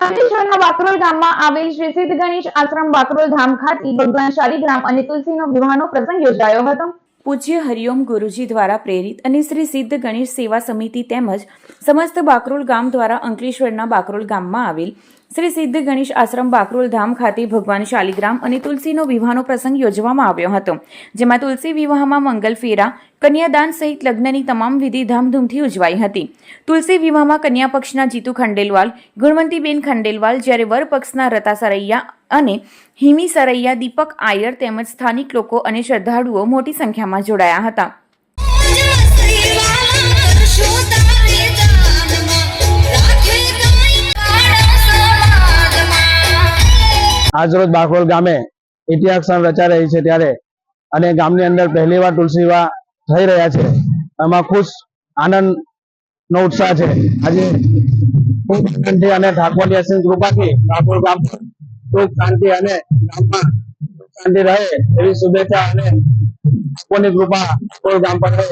અંકલેશ્વરના બાકરોલ ગામમાં આવેલ શ્રી સિદ્ધ ગણેશ આશ્રમ બાકરોલ ધામ ખાતે ભગવાન શાલિગ્રામ અને તુલસીનો વિવાહનો પ્રસંગ યોજાયો હતો। પૂજ્ય હરિઓમ ગુરુજી દ્વારા પ્રેરિત અને શ્રી સિદ્ધ ગણેશ સેવા સમિતિ તેમજ સમસ્ત બાકરોલ ગામ દ્વારા અંકલેશ્વરના બાકરોલ ગામમાં આવેલ શ્રી સિદ્ધ ગણેશ આશ્રમ બાકરોલ ધામ ખાતે ભગવાન શાલિગ્રામ અને તુલસીનો વિવાહનો પ્રસંગ યોજવામાં આવ્યો હતો, જેમાં તુલસી વિવાહમાં મંગલ ફેરા, કન્યાદાન સહિત લગ્નની તમામ વિધિ ધામધૂમથી ઉજવાઈ હતી। તુલસી વિવાહમાં કન્યા પક્ષના જીતુ ખંડેલવાલ, ગુણવંતીબેન ખંડેલવાલ, જ્યારે વર પક્ષના રતા સરૈયા અને હિમી સરૈયા, દીપક આયર તેમજ સ્થાનિક લોકો અને શ્રદ્ધાળુઓ મોટી સંખ્યામાં જોડાયા હતા। આજરોજ બાકરોલ ગામે ઇતિહાસ રચાઈ રહી છે ત્યારે અને ગામની અંદર પહેલીવાર તુલસી વિવાહ થઈ રહ્યા છે, એમાં ખુશ આનંદનો ઉત્સાહ છે। આજે ખૂબ આનંદથી અને ઠાકોરની અસીમ કૃપાથી બાકરોલ ગામ સુખ શાંતિ અને ગામમાં શાંતિ રહે એવી શુભેચ્છા અને ઠાકોરની કૃપા બાકરોલ ગામ પર રહે।